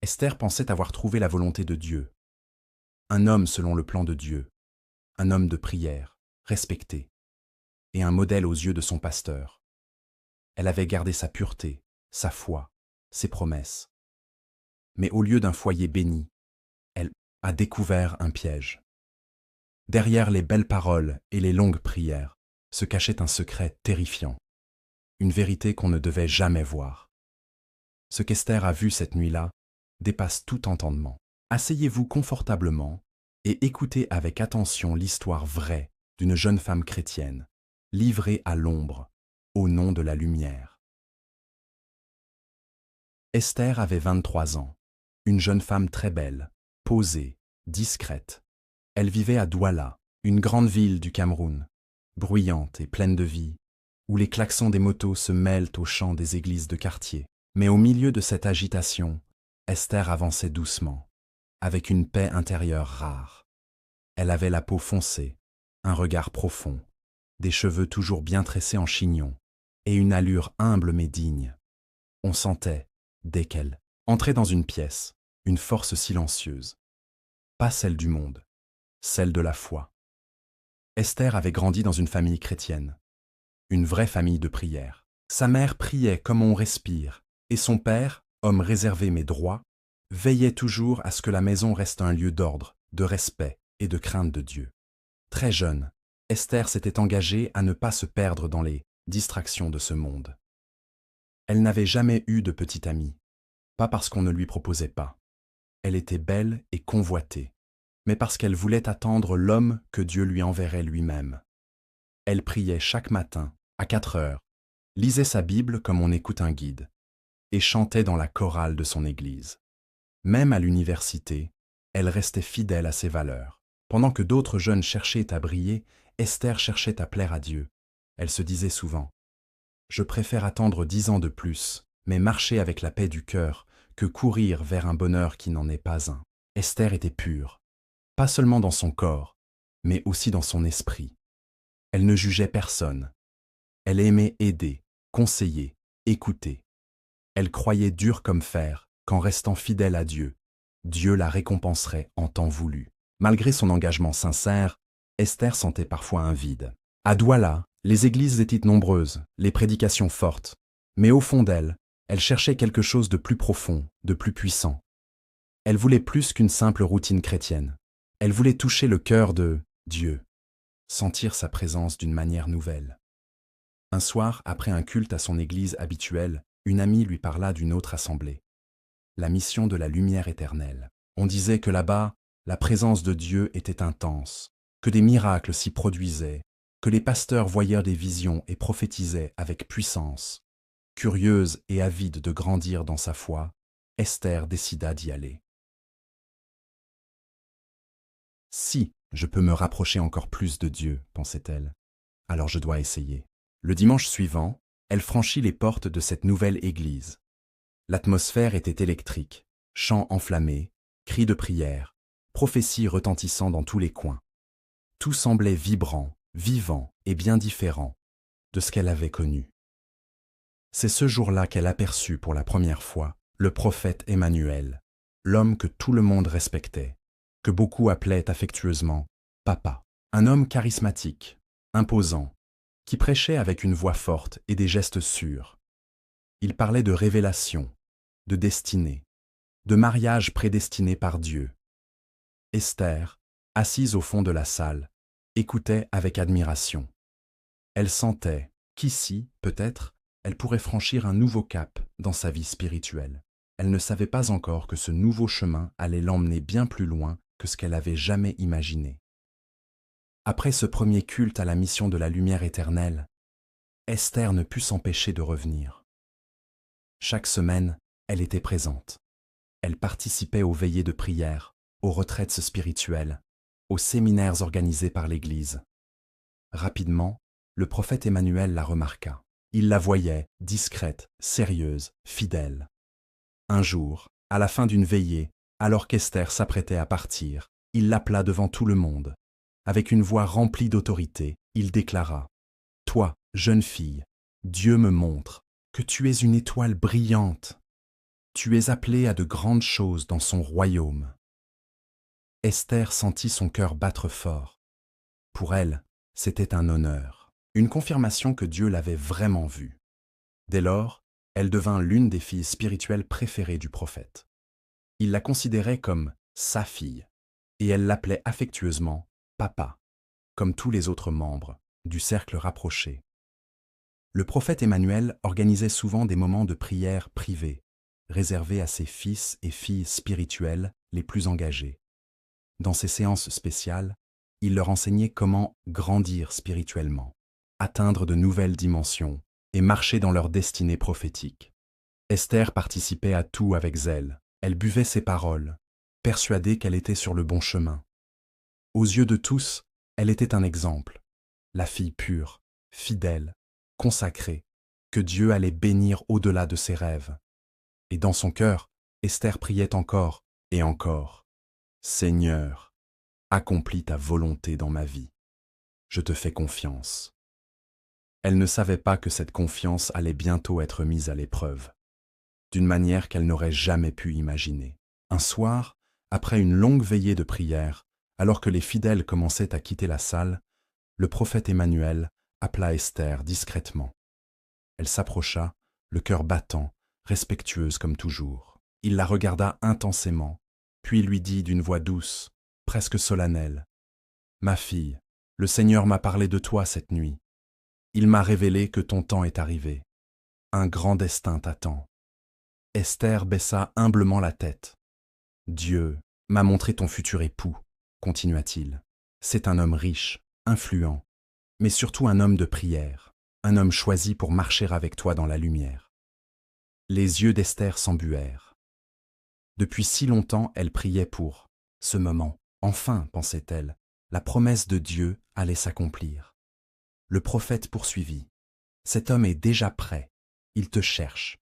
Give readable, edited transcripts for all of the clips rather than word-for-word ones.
Esther pensait avoir trouvé la volonté de Dieu. Un homme selon le plan de Dieu, un homme de prière, respecté, et un modèle aux yeux de son pasteur. Elle avait gardé sa pureté, sa foi, ses promesses. Mais au lieu d'un foyer béni, elle a découvert un piège. Derrière les belles paroles et les longues prières se cachait un secret terrifiant, une vérité qu'on ne devait jamais voir. Ce qu'Esther a vu cette nuit-là dépasse tout entendement. Asseyez-vous confortablement et écoutez avec attention l'histoire vraie d'une jeune femme chrétienne, livrée à l'ombre, au nom de la lumière. Esther avait 23 ans, une jeune femme très belle, posée, discrète. Elle vivait à Douala, une grande ville du Cameroun, bruyante et pleine de vie, où les klaxons des motos se mêlent aux chants des églises de quartier. Mais au milieu de cette agitation, Esther avançait doucement, avec une paix intérieure rare. Elle avait la peau foncée, un regard profond, des cheveux toujours bien tressés en chignon, et une allure humble mais digne. On sentait, dès qu'elle entrait dans une pièce, une force silencieuse. Pas celle du monde, celle de la foi. Esther avait grandi dans une famille chrétienne, une vraie famille de prière. Sa mère priait comme on respire, et son père, homme réservé mais droit, veillait toujours à ce que la maison reste un lieu d'ordre, de respect et de crainte de Dieu. Très jeune, Esther s'était engagée à ne pas se perdre dans les distractions de ce monde. Elle n'avait jamais eu de petite amie, pas parce qu'on ne lui proposait pas. Elle était belle et convoitée, mais parce qu'elle voulait attendre l'homme que Dieu lui enverrait lui-même. Elle priait chaque matin, à 4 heures, lisait sa Bible comme on écoute un guide, et chantait dans la chorale de son église. Même à l'université, elle restait fidèle à ses valeurs. Pendant que d'autres jeunes cherchaient à briller, Esther cherchait à plaire à Dieu. Elle se disait souvent « Je préfère attendre 10 ans de plus, mais marcher avec la paix du cœur, que courir vers un bonheur qui n'en est pas un. » Esther était pure, pas seulement dans son corps, mais aussi dans son esprit. Elle ne jugeait personne. Elle aimait aider, conseiller, écouter. Elle croyait dur comme fer qu'en restant fidèle à Dieu, Dieu la récompenserait en temps voulu. Malgré son engagement sincère, Esther sentait parfois un vide. À Douala, les églises étaient nombreuses, les prédications fortes, mais au fond d'elle, elle cherchait quelque chose de plus profond, de plus puissant. Elle voulait plus qu'une simple routine chrétienne. Elle voulait toucher le cœur de Dieu, sentir sa présence d'une manière nouvelle. Un soir, après un culte à son église habituelle, une amie lui parla d'une autre assemblée. La mission de la lumière éternelle. On disait que là-bas, la présence de Dieu était intense, que des miracles s'y produisaient, que les pasteurs voyaient des visions et prophétisaient avec puissance. Curieuse et avide de grandir dans sa foi, Esther décida d'y aller. Si je peux me rapprocher encore plus de Dieu, pensait-elle, alors je dois essayer. Le dimanche suivant, elle franchit les portes de cette nouvelle église. L'atmosphère était électrique, chants enflammés, cris de prière, prophéties retentissant dans tous les coins. Tout semblait vibrant, vivant et bien différent de ce qu'elle avait connu. C'est ce jour-là qu'elle aperçut pour la première fois le prophète Emmanuel, l'homme que tout le monde respectait, que beaucoup appelaient affectueusement « Papa ». Un homme charismatique, imposant, qui prêchait avec une voix forte et des gestes sûrs. Il parlait de révélation, de destinée, de mariage prédestiné par Dieu. Esther, assise au fond de la salle, écoutait avec admiration. Elle sentait qu'ici, peut-être, elle pourrait franchir un nouveau cap dans sa vie spirituelle. Elle ne savait pas encore que ce nouveau chemin allait l'emmener bien plus loin que ce qu'elle avait jamais imaginé. Après ce premier culte à la mission de la lumière éternelle, Esther ne put s'empêcher de revenir. Chaque semaine, elle était présente. Elle participait aux veillées de prière, aux retraites spirituelles, aux séminaires organisés par l'Église. Rapidement, le prophète Emmanuel la remarqua. Il la voyait, discrète, sérieuse, fidèle. Un jour, à la fin d'une veillée, alors qu'Esther s'apprêtait à partir, il l'appela devant tout le monde. Avec une voix remplie d'autorité, il déclara « Toi, jeune fille, Dieu me montre que tu es une étoile brillante. Tu es appelée à de grandes choses dans son royaume. Esther sentit son cœur battre fort. Pour elle, c'était un honneur, une confirmation que Dieu l'avait vraiment vue. Dès lors, elle devint l'une des filles spirituelles préférées du prophète. Il la considérait comme sa fille, et elle l'appelait affectueusement papa, comme tous les autres membres du cercle rapproché. Le prophète Emmanuel organisait souvent des moments de prière privés, réservés à ses fils et filles spirituels les plus engagés. Dans ces séances spéciales, il leur enseignait comment grandir spirituellement, atteindre de nouvelles dimensions et marcher dans leur destinée prophétique. Esther participait à tout avec zèle. Elle buvait ses paroles, persuadée qu'elle était sur le bon chemin. Aux yeux de tous, elle était un exemple, la fille pure, fidèle, consacrée, que Dieu allait bénir au-delà de ses rêves. Et dans son cœur, Esther priait encore et encore. « Seigneur, accomplis ta volonté dans ma vie. Je te fais confiance. » Elle ne savait pas que cette confiance allait bientôt être mise à l'épreuve, d'une manière qu'elle n'aurait jamais pu imaginer. Un soir, après une longue veillée de prière, alors que les fidèles commençaient à quitter la salle, le prophète Emmanuel appela Esther discrètement. Elle s'approcha, le cœur battant, respectueuse comme toujours. Il la regarda intensément, puis lui dit d'une voix douce, presque solennelle, « Ma fille, le Seigneur m'a parlé de toi cette nuit. Il m'a révélé que ton temps est arrivé. Un grand destin t'attend. » Esther baissa humblement la tête. « Dieu m'a montré ton futur époux, » continua-t-il. « C'est un homme riche, influent, mais surtout un homme de prière, un homme choisi pour marcher avec toi dans la lumière. » Les yeux d'Esther s'embuèrent. Depuis si longtemps, elle priait pour ce moment. Enfin, pensait-elle, la promesse de Dieu allait s'accomplir. Le prophète poursuivit. « Cet homme est déjà prêt. Il te cherche.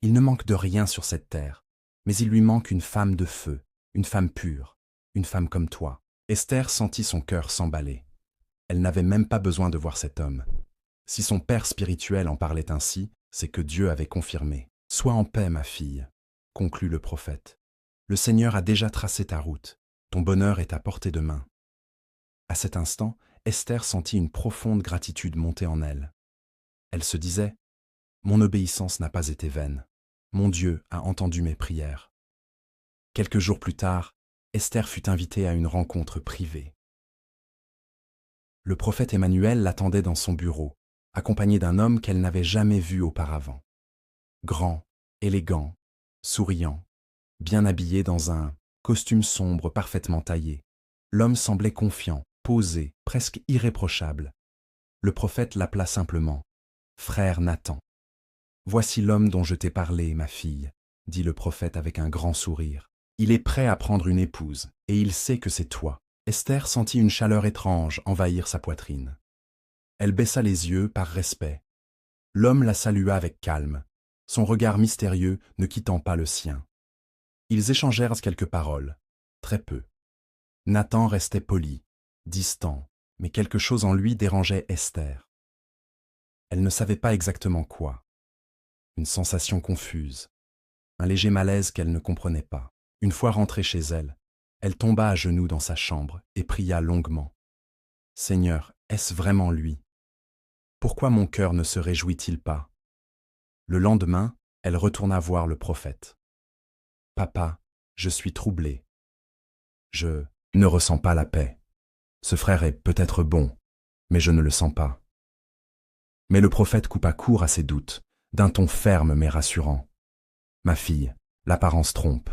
Il ne manque de rien sur cette terre, mais il lui manque une femme de feu, une femme pure, une femme comme toi. » Esther sentit son cœur s'emballer. Elle n'avait même pas besoin de voir cet homme. Si son père spirituel en parlait ainsi, c'est que Dieu avait confirmé. « Sois en paix, ma fille, » conclut le prophète. « Le Seigneur a déjà tracé ta route. Ton bonheur est à portée de main. » À cet instant, Esther sentit une profonde gratitude monter en elle. Elle se disait « Mon obéissance n'a pas été vaine. Mon Dieu a entendu mes prières. » Quelques jours plus tard, Esther fut invitée à une rencontre privée. Le prophète Emmanuel l'attendait dans son bureau, accompagné d'un homme qu'elle n'avait jamais vu auparavant. Grand, élégant, souriant, bien habillé dans un costume sombre parfaitement taillé. L'homme semblait confiant, posé, presque irréprochable. Le prophète l'appela simplement « Frère Nathan ». « Voici l'homme dont je t'ai parlé, ma fille, » dit le prophète avec un grand sourire. « Il est prêt à prendre une épouse, et il sait que c'est toi. » Esther sentit une chaleur étrange envahir sa poitrine. Elle baissa les yeux par respect. L'homme la salua avec calme, son regard mystérieux ne quittant pas le sien. Ils échangèrent quelques paroles, très peu. Nathan restait poli, distant, mais quelque chose en lui dérangeait Esther. Elle ne savait pas exactement quoi. Une sensation confuse, un léger malaise qu'elle ne comprenait pas. Une fois rentrée chez elle, elle tomba à genoux dans sa chambre et pria longuement. « Seigneur, est-ce vraiment lui? Pourquoi mon cœur ne se réjouit-il pas ?» Le lendemain, elle retourna voir le prophète. « Papa, je suis troublée. Je ne ressens pas la paix. Ce frère est peut-être bon, mais je ne le sens pas. » Mais le prophète coupa court à ses doutes, d'un ton ferme mais rassurant. « Ma fille, l'apparence trompe.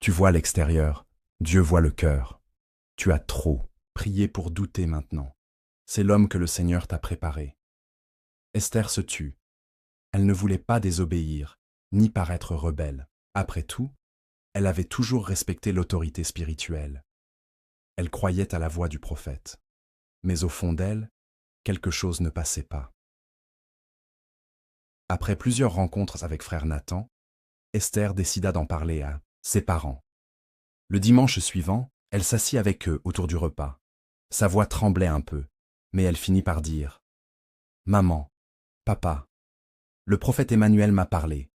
Tu vois l'extérieur, Dieu voit le cœur. Tu as trop prié pour douter maintenant. C'est l'homme que le Seigneur t'a préparé. » Esther se tut. Elle ne voulait pas désobéir, ni paraître rebelle. Après tout, elle avait toujours respecté l'autorité spirituelle. Elle croyait à la voix du prophète. Mais au fond d'elle, quelque chose ne passait pas. Après plusieurs rencontres avec frère Nathan, Esther décida d'en parler à ses parents. Le dimanche suivant, elle s'assit avec eux autour du repas. Sa voix tremblait un peu, mais elle finit par dire « Maman, papa, le prophète Emmanuel m'a parlé.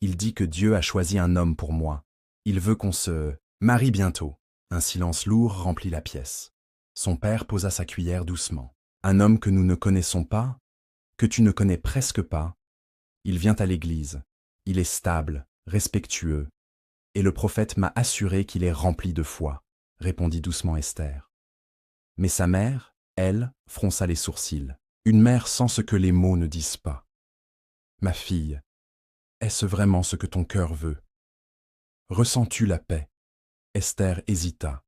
Il dit que Dieu a choisi un homme pour moi. Il veut qu'on se marie bientôt. Un silence lourd remplit la pièce. Son père posa sa cuillère doucement. Un homme que nous ne connaissons pas, que tu ne connais presque pas. Il vient à l'église. Il est stable, respectueux. Et le prophète m'a assuré qu'il est rempli de foi, répondit doucement Esther. Mais sa mère, elle, fronça les sourcils. Une mère sans ce que les mots ne disent pas. Ma fille, est-ce vraiment ce que ton cœur veut? Ressens-tu la paix? Esther hésita.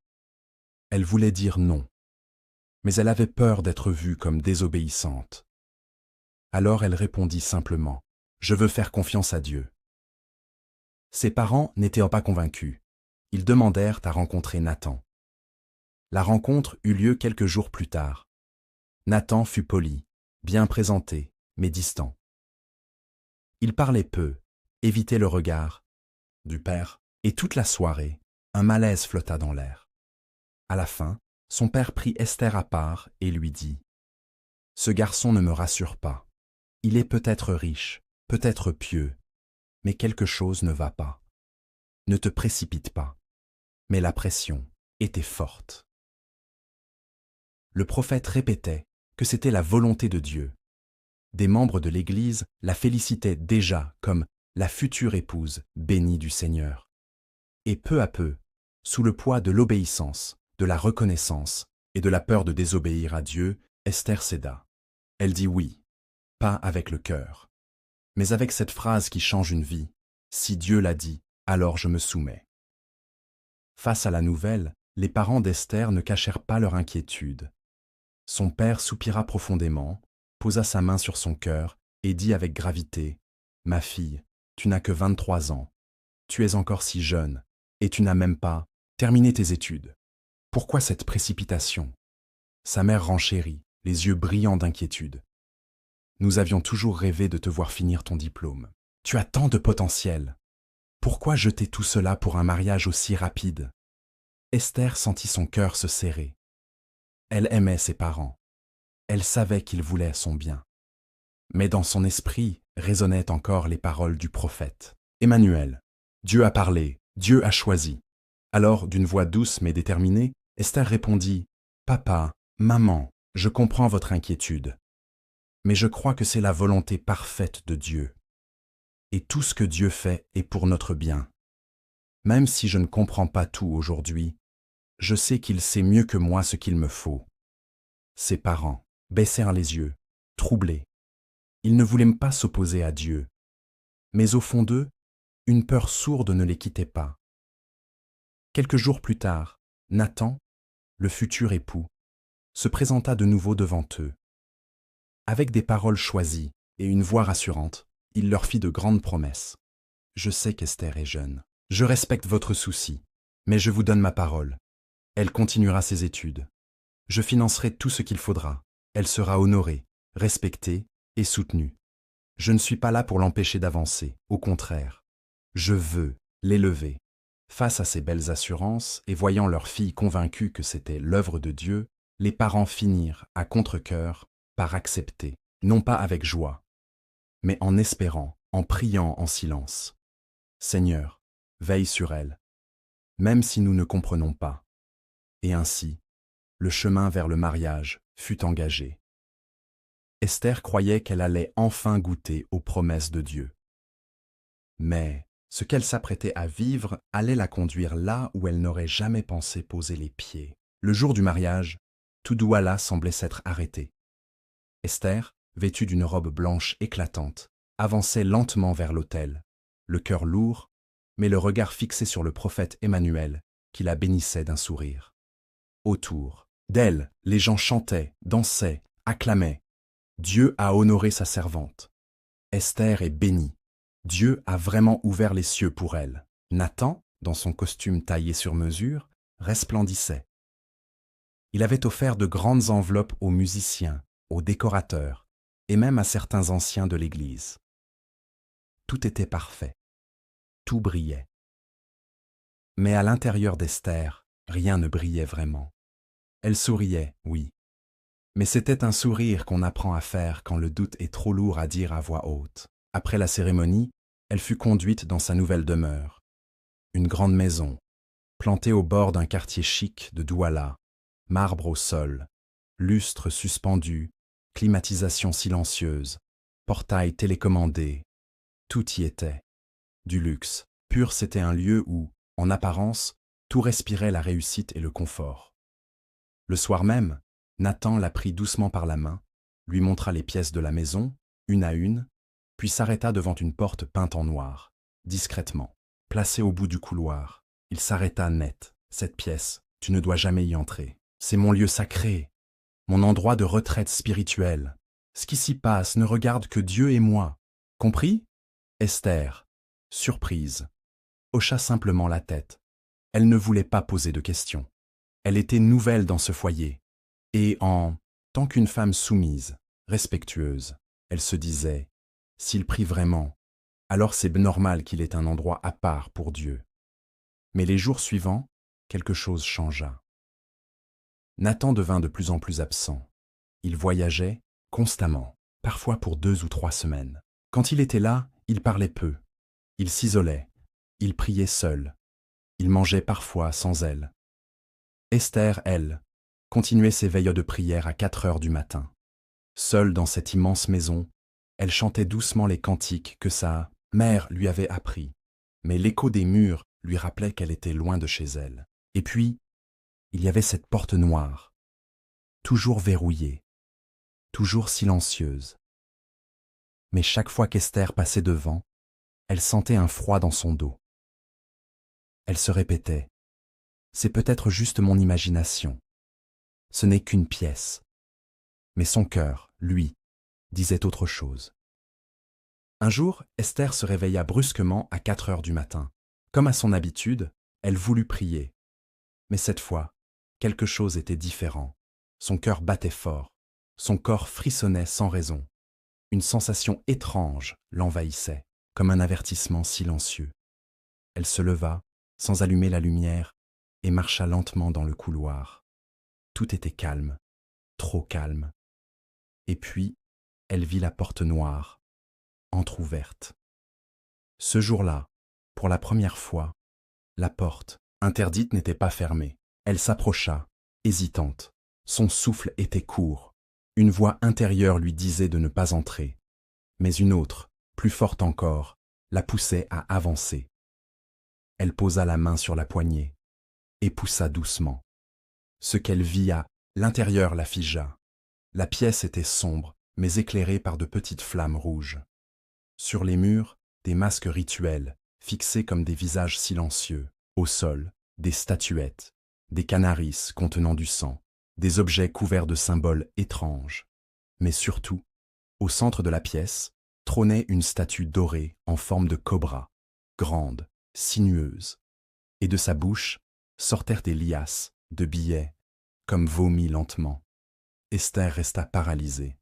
Elle voulait dire non, mais elle avait peur d'être vue comme désobéissante. Alors elle répondit simplement, « Je veux faire confiance à Dieu. » Ses parents n'étaient pas convaincus. Ils demandèrent à rencontrer Nathan. La rencontre eut lieu quelques jours plus tard. Nathan fut poli, bien présenté, mais distant. Il parlait peu, évitait le regard du père, et toute la soirée, un malaise flotta dans l'air. À la fin, son père prit Esther à part et lui dit « Ce garçon ne me rassure pas. Il est peut-être riche, peut-être pieux, mais quelque chose ne va pas. Ne te précipite pas. » Mais la pression était forte. Le prophète répétait que c'était la volonté de Dieu. Des membres de l'Église la félicitaient déjà comme la future épouse bénie du Seigneur. Et peu à peu, sous le poids de l'obéissance, de la reconnaissance et de la peur de désobéir à Dieu, Esther céda. Elle dit oui, pas avec le cœur, mais avec cette phrase qui change une vie. Si Dieu l'a dit, alors je me soumets. Face à la nouvelle, les parents d'Esther ne cachèrent pas leur inquiétude. Son père soupira profondément, posa sa main sur son cœur et dit avec gravité « Ma fille, tu n'as que 23 ans. Tu es encore si jeune, et tu n'as même pas terminé tes études. Pourquoi cette précipitation ?» Sa mère renchérit, les yeux brillants d'inquiétude. « Nous avions toujours rêvé de te voir finir ton diplôme. Tu as tant de potentiel. Pourquoi jeter tout cela pour un mariage aussi rapide ?» Esther sentit son cœur se serrer. Elle aimait ses parents. Elle savait qu'ils voulaient son bien. Mais dans son esprit résonnaient encore les paroles du prophète. « Emmanuel, Dieu a parlé, Dieu a choisi. » Alors, d'une voix douce mais déterminée, Esther répondit « Papa, maman, je comprends votre inquiétude. Mais je crois que c'est la volonté parfaite de Dieu. Et tout ce que Dieu fait est pour notre bien. Même si je ne comprends pas tout aujourd'hui, je sais qu'il sait mieux que moi ce qu'il me faut. » Ses parents baissèrent les yeux, troublés. Ils ne voulaient pas s'opposer à Dieu. Mais au fond d'eux, une peur sourde ne les quittait pas. Quelques jours plus tard, Nathan, le futur époux, se présenta de nouveau devant eux. Avec des paroles choisies et une voix rassurante, il leur fit de grandes promesses. « Je sais qu'Esther est jeune. Je respecte votre souci, mais je vous donne ma parole. Elle continuera ses études. Je financerai tout ce qu'il faudra. Elle sera honorée, respectée et soutenue. Je ne suis pas là pour l'empêcher d'avancer, au contraire. Je veux l'élever. » Face à ces belles assurances et voyant leur fille convaincue que c'était l'œuvre de Dieu, les parents finirent, à contre-cœur, par accepter, non pas avec joie, mais en espérant, en priant en silence. « Seigneur, veille sur elle, même si nous ne comprenons pas. » Et ainsi, le chemin vers le mariage fut engagé. Esther croyait qu'elle allait enfin goûter aux promesses de Dieu. Mais ce qu'elle s'apprêtait à vivre allait la conduire là où elle n'aurait jamais pensé poser les pieds. Le jour du mariage, tout Douala semblait s'être arrêté. Esther, vêtue d'une robe blanche éclatante, avançait lentement vers l'autel, le cœur lourd, mais le regard fixé sur le prophète Emmanuel, qui la bénissait d'un sourire. Autour d'elle, les gens chantaient, dansaient, acclamaient. Dieu a honoré sa servante. Esther est bénie. Dieu a vraiment ouvert les cieux pour elle. Nathan, dans son costume taillé sur mesure, resplendissait. Il avait offert de grandes enveloppes aux musiciens, aux décorateurs et même à certains anciens de l'Église. Tout était parfait. Tout brillait. Mais à l'intérieur d'Esther, rien ne brillait vraiment. Elle souriait, oui. Mais c'était un sourire qu'on apprend à faire quand le doute est trop lourd à dire à voix haute. Après la cérémonie, Elle fut conduite dans sa nouvelle demeure, une grande maison, plantée au bord d'un quartier chic de Douala, marbre au sol, lustres suspendus, climatisation silencieuse, portail télécommandé, tout y était. Du luxe. Pur, c'était un lieu où, en apparence, tout respirait la réussite et le confort. Le soir même, Nathan la prit doucement par la main, lui montra les pièces de la maison, une à une, puis s'arrêta devant une porte peinte en noir, discrètement, placée au bout du couloir. Il s'arrêta net. Cette pièce, tu ne dois jamais y entrer. C'est mon lieu sacré, mon endroit de retraite spirituelle. Ce qui s'y passe ne regarde que Dieu et moi. Compris? Esther, surprise, hocha simplement la tête. Elle ne voulait pas poser de questions. Elle était nouvelle dans ce foyer. Et en tant qu'une femme soumise, respectueuse, elle se disait, s'il prie vraiment, alors c'est normal qu'il ait un endroit à part pour Dieu. Mais les jours suivants, quelque chose changea. Nathan devint de plus en plus absent. Il voyageait constamment, parfois pour 2 ou 3 semaines. Quand il était là, il parlait peu. Il s'isolait. Il priait seul. Il mangeait parfois sans elle. Esther, elle, continuait ses veilles de prière à 4 heures du matin. Seule dans cette immense maison, elle chantait doucement les cantiques que sa mère lui avait appris. Mais l'écho des murs lui rappelait qu'elle était loin de chez elle. Et puis, il y avait cette porte noire, toujours verrouillée, toujours silencieuse. Mais chaque fois qu'Esther passait devant, elle sentait un froid dans son dos. Elle se répétait, « C'est peut-être juste mon imagination. Ce n'est qu'une pièce. » Mais son cœur, lui, disait autre chose. Un jour, Esther se réveilla brusquement à 4 heures du matin. Comme à son habitude, elle voulut prier. Mais cette fois, quelque chose était différent. Son cœur battait fort. Son corps frissonnait sans raison. Une sensation étrange l'envahissait, comme un avertissement silencieux. Elle se leva, sans allumer la lumière, et marcha lentement dans le couloir. Tout était calme, trop calme. Et puis, elle vit la porte noire, entr'ouverte. Ce jour-là, pour la première fois, la porte, interdite, n'était pas fermée. Elle s'approcha, hésitante. Son souffle était court. Une voix intérieure lui disait de ne pas entrer. Mais une autre, plus forte encore, la poussait à avancer. Elle posa la main sur la poignée et poussa doucement. Ce qu'elle vit à l'intérieur la figea. La pièce était sombre, mais éclairée par de petites flammes rouges. Sur les murs, des masques rituels, fixés comme des visages silencieux. Au sol, des statuettes, des canaris contenant du sang, des objets couverts de symboles étranges. Mais surtout, au centre de la pièce, trônait une statue dorée en forme de cobra, grande, sinueuse. Et de sa bouche sortirent des liasses de billets, comme vomis lentement. Esther resta paralysée.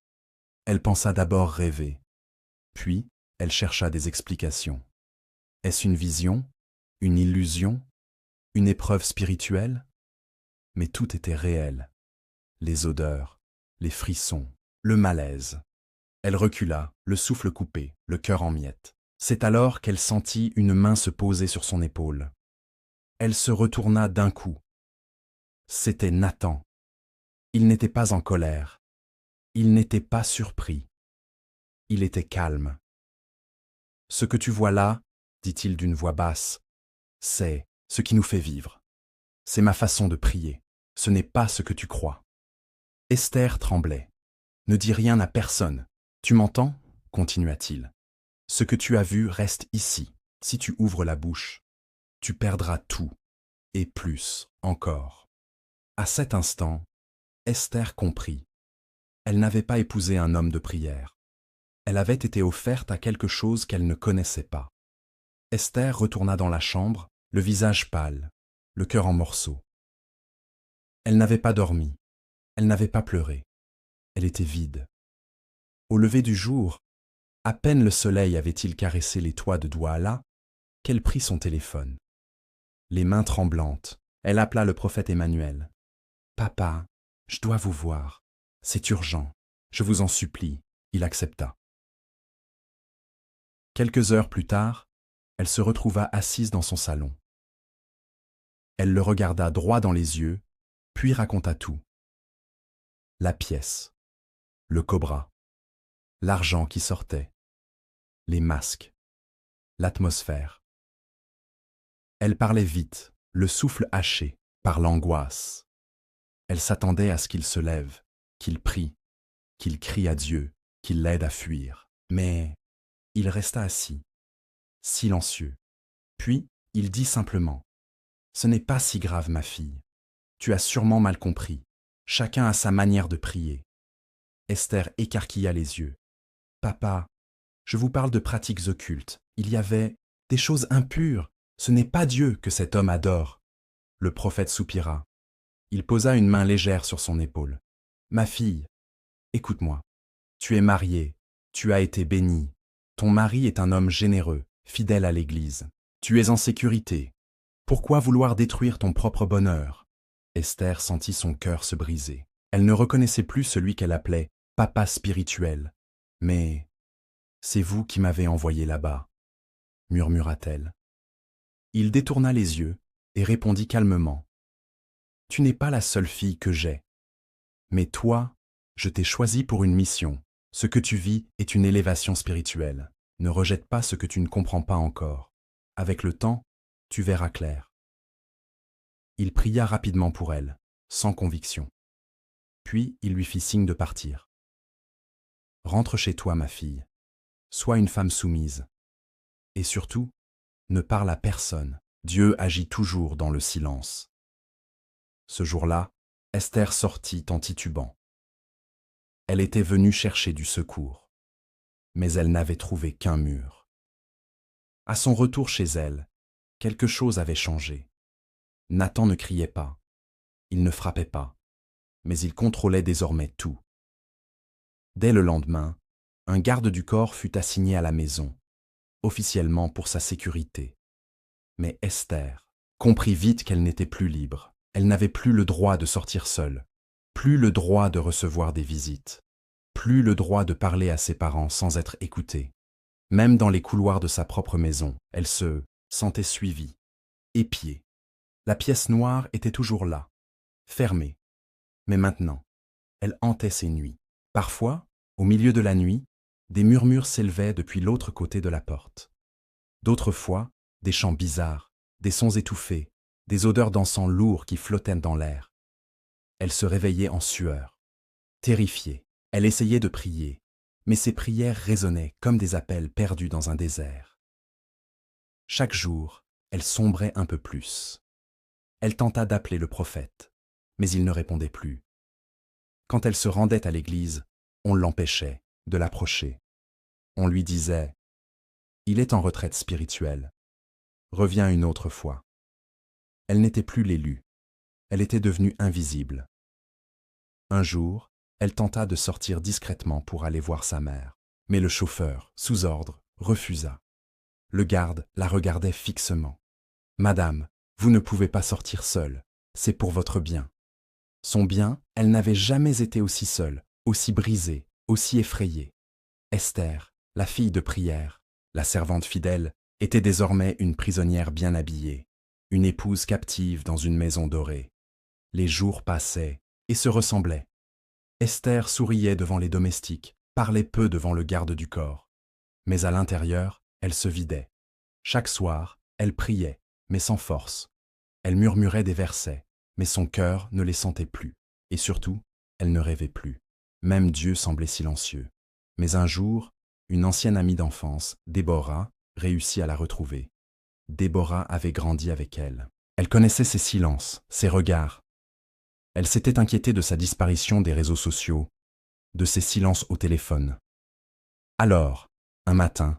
Elle pensa d'abord rêver. Puis, elle chercha des explications. Est-ce une vision? Une illusion? Une épreuve spirituelle? Mais tout était réel. Les odeurs, les frissons, le malaise. Elle recula, le souffle coupé, le cœur en miettes. C'est alors qu'elle sentit une main se poser sur son épaule. Elle se retourna d'un coup. C'était Nathan. Il n'était pas en colère. Il n'était pas surpris. Il était calme. « Ce que tu vois là, dit-il d'une voix basse, c'est ce qui nous fait vivre. C'est ma façon de prier. Ce n'est pas ce que tu crois. » Esther tremblait. « Ne dis rien à personne. Tu m'entends ?» continua-t-il. « Ce que tu as vu reste ici. Si tu ouvres la bouche, tu perdras tout, et plus encore. » À cet instant, Esther comprit. Elle n'avait pas épousé un homme de prière. Elle avait été offerte à quelque chose qu'elle ne connaissait pas. Esther retourna dans la chambre, le visage pâle, le cœur en morceaux. Elle n'avait pas dormi, elle n'avait pas pleuré, elle était vide. Au lever du jour, à peine le soleil avait-il caressé les toits de Douala, qu'elle prit son téléphone. Les mains tremblantes, elle appela le prophète Emmanuel. « Papa, je dois vous voir. C'est urgent. Je vous en supplie. » Il accepta. Quelques heures plus tard, elle se retrouva assise dans son salon. Elle le regarda droit dans les yeux, puis raconta tout. La pièce, le cobra, l'argent qui sortait, les masques, l'atmosphère. Elle parlait vite, le souffle haché, par l'angoisse. Elle s'attendait à ce qu'il se lève, qu'il prie, qu'il crie à Dieu, qu'il l'aide à fuir. Mais il resta assis, silencieux. Puis il dit simplement « Ce n'est pas si grave, ma fille. Tu as sûrement mal compris. Chacun a sa manière de prier. » Esther écarquilla les yeux. « Papa, je vous parle de pratiques occultes. Il y avait des choses impures. Ce n'est pas Dieu que cet homme adore. » Le prophète soupira. Il posa une main légère sur son épaule. « Ma fille, écoute-moi. Tu es mariée, tu as été bénie. Ton mari est un homme généreux, fidèle à l'Église. Tu es en sécurité. Pourquoi vouloir détruire ton propre bonheur ?» Esther sentit son cœur se briser. Elle ne reconnaissait plus celui qu'elle appelait « papa spirituel ». « Mais c'est vous qui m'avez envoyé là-bas » murmura-t-elle. Il détourna les yeux et répondit calmement. « Tu n'es pas la seule fille que j'ai. Mais toi, je t'ai choisie pour une mission. Ce que tu vis est une élévation spirituelle. Ne rejette pas ce que tu ne comprends pas encore. Avec le temps, tu verras clair. » Il pria rapidement pour elle, sans conviction. Puis il lui fit signe de partir. « Rentre chez toi, ma fille. Sois une femme soumise. Et surtout, ne parle à personne. Dieu agit toujours dans le silence. » Ce jour-là, Esther sortit en titubant. Elle était venue chercher du secours, mais elle n'avait trouvé qu'un mur. À son retour chez elle, quelque chose avait changé. Nathan ne criait pas, il ne frappait pas, mais il contrôlait désormais tout. Dès le lendemain, un garde du corps fut assigné à la maison, officiellement pour sa sécurité. Mais Esther comprit vite qu'elle n'était plus libre. Elle n'avait plus le droit de sortir seule, plus le droit de recevoir des visites, plus le droit de parler à ses parents sans être écoutée. Même dans les couloirs de sa propre maison, elle se sentait suivie, épiée. La pièce noire était toujours là, fermée. Mais maintenant, elle hantait ses nuits. Parfois, au milieu de la nuit, des murmures s'élevaient depuis l'autre côté de la porte. D'autres fois, des chants bizarres, des sons étouffés, des odeurs d'encens lourds qui flottaient dans l'air. Elle se réveillait en sueur. Terrifiée, elle essayait de prier, mais ses prières résonnaient comme des appels perdus dans un désert. Chaque jour, elle sombrait un peu plus. Elle tenta d'appeler le prophète, mais il ne répondait plus. Quand elle se rendait à l'église, on l'empêchait de l'approcher. On lui disait « Il est en retraite spirituelle. Reviens une autre fois. » Elle n'était plus l'élue. Elle était devenue invisible. Un jour, elle tenta de sortir discrètement pour aller voir sa mère. Mais le chauffeur, sous ordre, refusa. Le garde la regardait fixement. « Madame, vous ne pouvez pas sortir seule. C'est pour votre bien. » Son bien, elle n'avait jamais été aussi seule, aussi brisée, aussi effrayée. Esther, la fille de prière, la servante fidèle, était désormais une prisonnière bien habillée, une épouse captive dans une maison dorée. Les jours passaient et se ressemblaient. Esther souriait devant les domestiques, parlait peu devant le garde du corps. Mais à l'intérieur, elle se vidait. Chaque soir, elle priait, mais sans force. Elle murmurait des versets, mais son cœur ne les sentait plus. Et surtout, elle ne rêvait plus. Même Dieu semblait silencieux. Mais un jour, une ancienne amie d'enfance, Déborah, réussit à la retrouver. Déborah avait grandi avec elle. Elle connaissait ses silences, ses regards. Elle s'était inquiétée de sa disparition des réseaux sociaux, de ses silences au téléphone. Alors, un matin,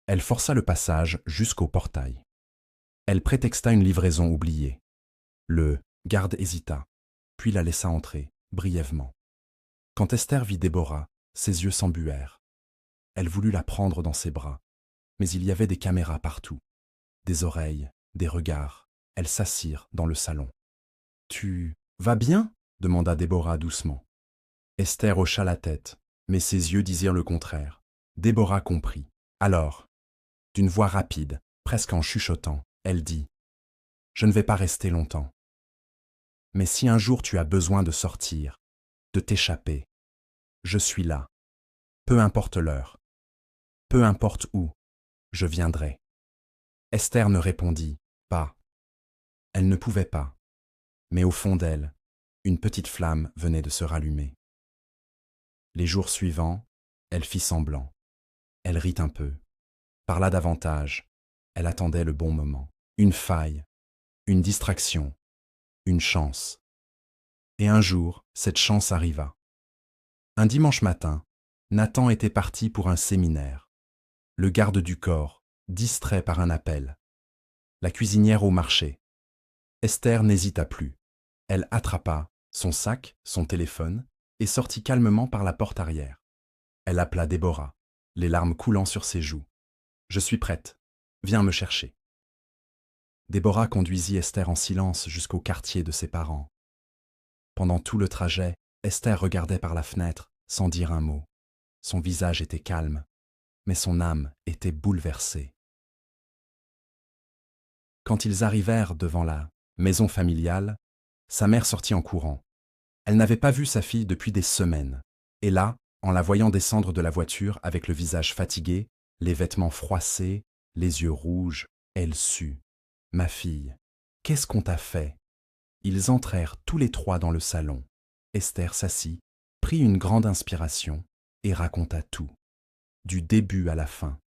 elle força le passage jusqu'au portail. Elle prétexta une livraison oubliée. Le garde hésita, puis la laissa entrer, brièvement. Quand Esther vit Déborah, ses yeux s'embuèrent. Elle voulut la prendre dans ses bras, mais il y avait des caméras partout, des oreilles, des regards. Elles s'assirent dans le salon. « Tu vas bien ?» demanda Déborah doucement. Esther hocha la tête, mais ses yeux disirent le contraire. Déborah comprit. « Alors, D'une voix rapide, presque en chuchotant, elle dit « Je ne vais pas rester longtemps. Mais si un jour tu as besoin de sortir, de t'échapper, je suis là. Peu importe l'heure, peu importe où, je viendrai. » Esther ne répondit pas. Elle ne pouvait pas. Mais au fond d'elle, une petite flamme venait de se rallumer. Les jours suivants, elle fit semblant. Elle rit un peu, parla davantage. Elle attendait le bon moment. Une faille, une distraction, une chance. Et un jour, cette chance arriva. Un dimanche matin, Nathan était parti pour un séminaire. Le garde du corps, distrait par un appel. La cuisinière au marché. Esther n'hésita plus. Elle attrapa son sac, son téléphone, et sortit calmement par la porte arrière. Elle appela Déborah, les larmes coulant sur ses joues. « Je suis prête. Viens me chercher. » Déborah conduisit Esther en silence jusqu'au quartier de ses parents. Pendant tout le trajet, Esther regardait par la fenêtre sans dire un mot. Son visage était calme, mais son âme était bouleversée. Quand ils arrivèrent devant la maison familiale, sa mère sortit en courant. Elle n'avait pas vu sa fille depuis des semaines. Et là, en la voyant descendre de la voiture avec le visage fatigué, les vêtements froissés, les yeux rouges, elle sut. « Ma fille, qu'est-ce qu'on t'a fait ?» Ils entrèrent tous les trois dans le salon. Esther s'assit, prit une grande inspiration et raconta tout. Du début à la fin.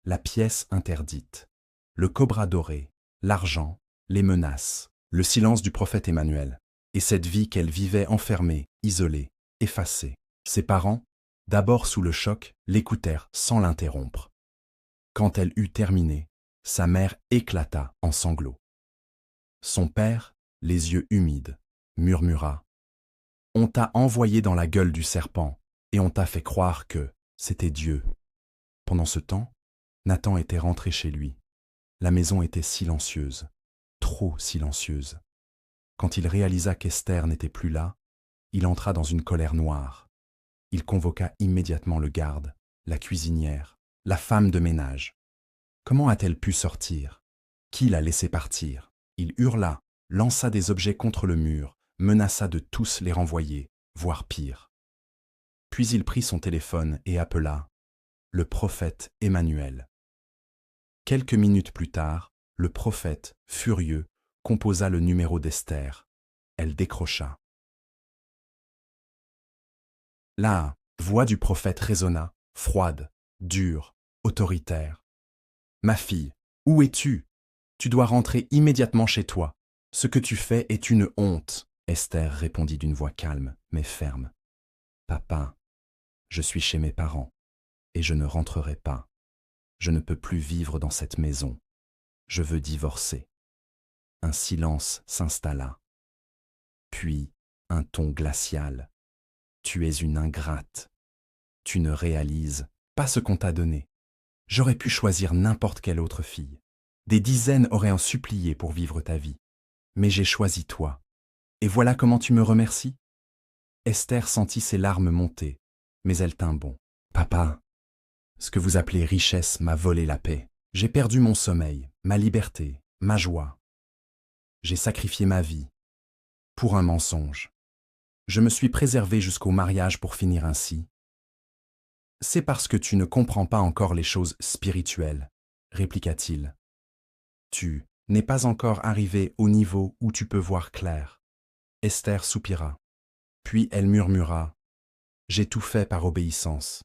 La pièce interdite, le cobra doré, l'argent, les menaces, le silence du prophète Emmanuel, et cette vie qu'elle vivait enfermée, isolée, effacée. Ses parents, d'abord sous le choc, l'écoutèrent sans l'interrompre. Quand elle eut terminé, sa mère éclata en sanglots. Son père, les yeux humides, murmura « On t'a envoyé dans la gueule du serpent et on t'a fait croire que c'était Dieu. » Pendant ce temps, Nathan était rentré chez lui. La maison était silencieuse, trop silencieuse. Quand il réalisa qu'Esther n'était plus là, il entra dans une colère noire. Il convoqua immédiatement le garde, la cuisinière, la femme de ménage. Comment a-t-elle pu sortir? Qui l'a laissé partir? Il hurla, lança des objets contre le mur, menaça de tous les renvoyer, voire pire. Puis il prit son téléphone et appela le prophète Emmanuel. Quelques minutes plus tard, le prophète, furieux, composa le numéro d'Esther. Elle décrocha. La voix du prophète résonna, froide, dure, autoritaire. « Ma fille, où es-tu? Tu dois rentrer immédiatement chez toi. Ce que tu fais est une honte. » Esther répondit d'une voix calme, mais ferme. « Papa, je suis chez mes parents, et je ne rentrerai pas. Je ne peux plus vivre dans cette maison. Je veux divorcer. » Un silence s'installa. Puis, un ton glacial. « Tu es une ingrate. Tu ne réalises pas ce qu'on t'a donné. J'aurais pu choisir n'importe quelle autre fille. Des dizaines auraient en supplié pour vivre ta vie. Mais j'ai choisi toi. Et voilà comment tu me remercies. » Esther sentit ses larmes monter, mais elle tint bon. « Papa, ce que vous appelez richesse m'a volé la paix. J'ai perdu mon sommeil, ma liberté, ma joie. J'ai sacrifié ma vie pour un mensonge. Je me suis préservé jusqu'au mariage pour finir ainsi. C'est parce que tu ne comprends pas encore les choses spirituelles, répliqua-t-il. Tu n'es pas encore arrivé au niveau où tu peux voir clair. » Esther soupira. Puis elle murmura « J'ai tout fait par obéissance.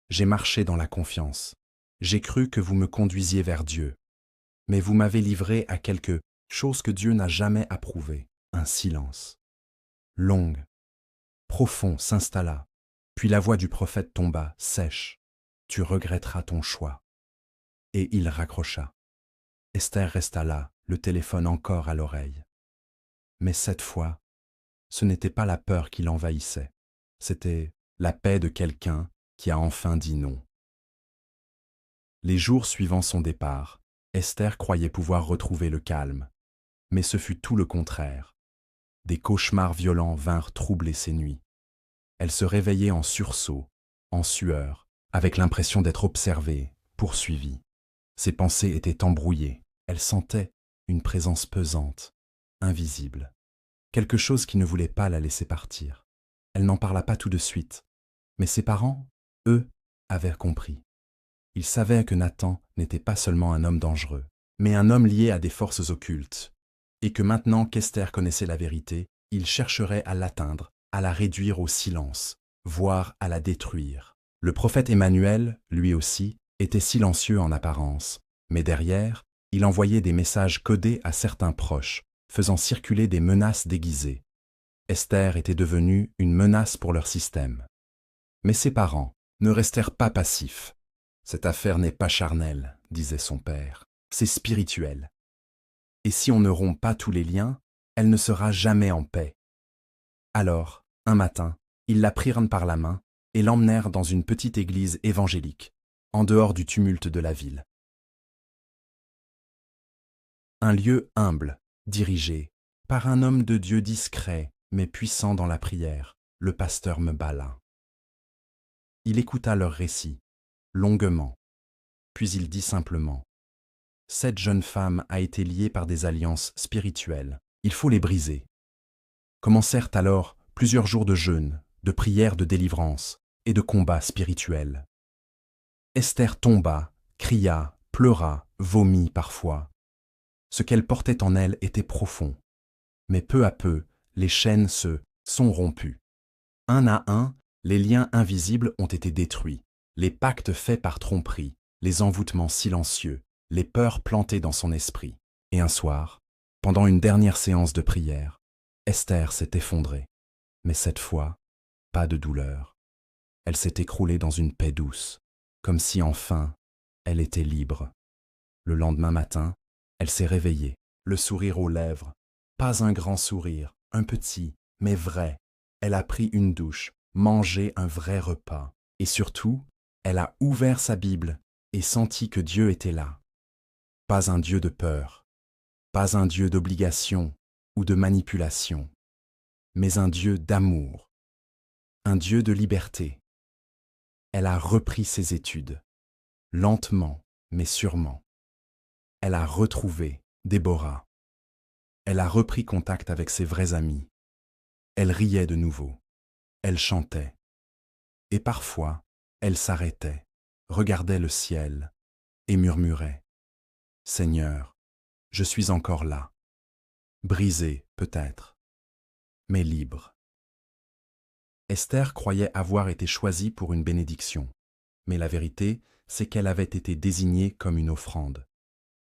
J'ai marché dans la confiance. J'ai cru que vous me conduisiez vers Dieu. Mais vous m'avez livré à quelque chose que Dieu n'a jamais approuvé. » Un silence. Longue, profond s'installa. Puis la voix du prophète tomba, sèche. « Tu regretteras ton choix. » Et il raccrocha. Esther resta là, le téléphone encore à l'oreille. Mais cette fois, ce n'était pas la peur qui l'envahissait. C'était la paix de quelqu'un qui a enfin dit non. Les jours suivant son départ, Esther croyait pouvoir retrouver le calme. Mais ce fut tout le contraire. Des cauchemars violents vinrent troubler ses nuits. Elle se réveillait en sursaut, en sueur, avec l'impression d'être observée, poursuivie. Ses pensées étaient embrouillées. Elle sentait une présence pesante, invisible. Quelque chose qui ne voulait pas la laisser partir. Elle n'en parla pas tout de suite. Mais ses parents, eux, avaient compris. Ils savaient que Nathan n'était pas seulement un homme dangereux, mais un homme lié à des forces occultes, et que maintenant qu'Esther connaissait la vérité, il chercherait à l'atteindre, à la réduire au silence, voire à la détruire. Le prophète Emmanuel, lui aussi, était silencieux en apparence, mais derrière, il envoyait des messages codés à certains proches, faisant circuler des menaces déguisées. Esther était devenue une menace pour leur système. Mais ses parents ne restèrent pas passifs. Cette affaire n'est pas charnelle, disait son père, c'est spirituel. Et si on ne rompt pas tous les liens, elle ne sera jamais en paix. Alors, un matin, ils la prirent par la main et l'emmenèrent dans une petite église évangélique, en dehors du tumulte de la ville. Un lieu humble, dirigé par un homme de Dieu discret mais puissant dans la prière, le pasteur Mbala. Il écouta leur récit, longuement, puis il dit simplement « Cette jeune femme a été liée par des alliances spirituelles, il faut les briser. » Commencèrent alors plusieurs jours de jeûne, de prières de délivrance et de combats spirituels. Esther tomba, cria, pleura, vomit parfois. Ce qu'elle portait en elle était profond. Mais peu à peu, les chaînes se sont rompues. Un à un, les liens invisibles ont été détruits, les pactes faits par tromperie, les envoûtements silencieux, les peurs plantées dans son esprit. Et un soir, pendant une dernière séance de prière, Esther s'est effondrée. Mais cette fois, pas de douleur. Elle s'est écroulée dans une paix douce, comme si enfin, elle était libre. Le lendemain matin, elle s'est réveillée, le sourire aux lèvres. Pas un grand sourire, un petit, mais vrai. Elle a pris une douche, mangé un vrai repas. Et surtout, elle a ouvert sa Bible et senti que Dieu était là. Pas un Dieu de peur, pas un Dieu d'obligation ou de manipulation, mais un Dieu d'amour, un Dieu de liberté. Elle a repris ses études, lentement mais sûrement. Elle a retrouvé Déborah. Elle a repris contact avec ses vrais amis. Elle riait de nouveau. Elle chantait. Et parfois, elle s'arrêtait, regardait le ciel et murmurait « Seigneur, je suis encore là, brisée peut-être, mais libre. » Esther croyait avoir été choisie pour une bénédiction, mais la vérité, c'est qu'elle avait été désignée comme une offrande.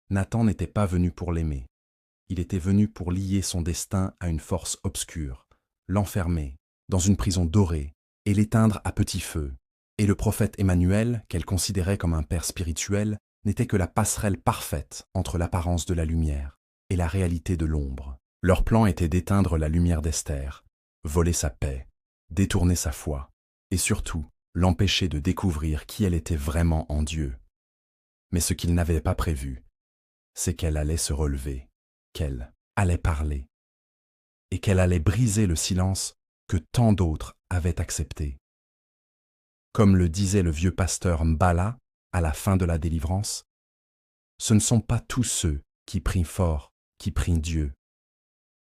Nathan n'était pas venu pour l'aimer. Il était venu pour lier son destin à une force obscure, l'enfermer dans une prison dorée et l'éteindre à petit feu. Et le prophète Emmanuel, qu'elle considérait comme un père spirituel, n'était que la passerelle parfaite entre l'apparence de la lumière et la réalité de l'ombre. Leur plan était d'éteindre la lumière d'Esther, voler sa paix, détourner sa foi, et surtout l'empêcher de découvrir qui elle était vraiment en Dieu. Mais ce qu'ils n'avaient pas prévu, c'est qu'elle allait se relever, qu'elle allait parler, et qu'elle allait briser le silence que tant d'autres avaient accepté. Comme le disait le vieux pasteur Mbala à la fin de la délivrance, ce ne sont pas tous ceux qui prient fort qui prient Dieu.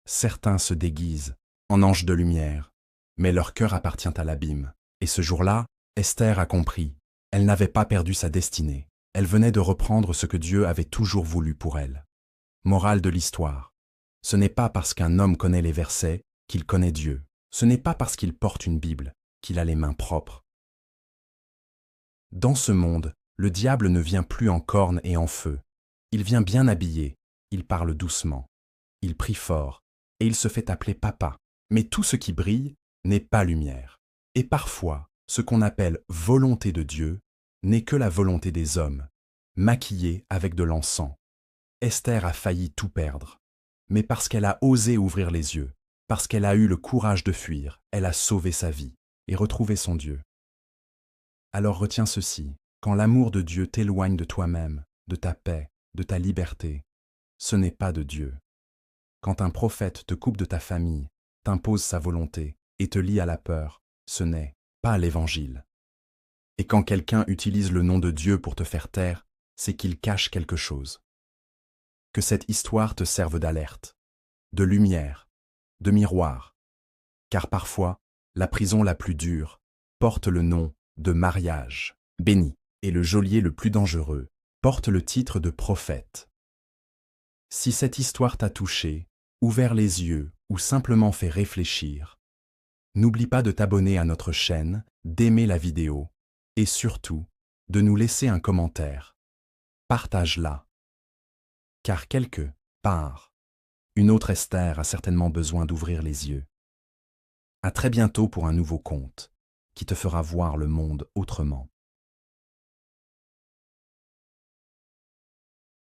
Certains se déguisent en anges de lumière, mais leur cœur appartient à l'abîme. Et ce jour-là, Esther a compris, elle n'avait pas perdu sa destinée. Elle venait de reprendre ce que Dieu avait toujours voulu pour elle. Morale de l'histoire. Ce n'est pas parce qu'un homme connaît les versets qu'il connaît Dieu. Ce n'est pas parce qu'il porte une Bible qu'il a les mains propres. Dans ce monde, le diable ne vient plus en cornes et en feu. Il vient bien habillé, il parle doucement, il prie fort, et il se fait appeler papa. Mais tout ce qui brille n'est pas lumière. Et parfois, ce qu'on appelle volonté de Dieu n'est que la volonté des hommes, maquillée avec de l'encens. Esther a failli tout perdre. Mais parce qu'elle a osé ouvrir les yeux, parce qu'elle a eu le courage de fuir, elle a sauvé sa vie et retrouvé son Dieu. Alors retiens ceci, quand l'amour de Dieu t'éloigne de toi-même, de ta paix, de ta liberté, ce n'est pas de Dieu. Quand un prophète te coupe de ta famille, t'impose sa volonté et te lie à la peur, ce n'est pas l'Évangile. Et quand quelqu'un utilise le nom de Dieu pour te faire taire, c'est qu'il cache quelque chose. Que cette histoire te serve d'alerte, de lumière, de miroir. Car parfois, la prison la plus dure porte le nom de mariage béni, et le geôlier le plus dangereux porte le titre de prophète. Si cette histoire t'a touché, ouvert les yeux ou simplement fait réfléchir, n'oublie pas de t'abonner à notre chaîne, d'aimer la vidéo et surtout de nous laisser un commentaire. Partage-la. Car quelque part, une autre Esther a certainement besoin d'ouvrir les yeux. À très bientôt pour un nouveau conte qui te fera voir le monde autrement.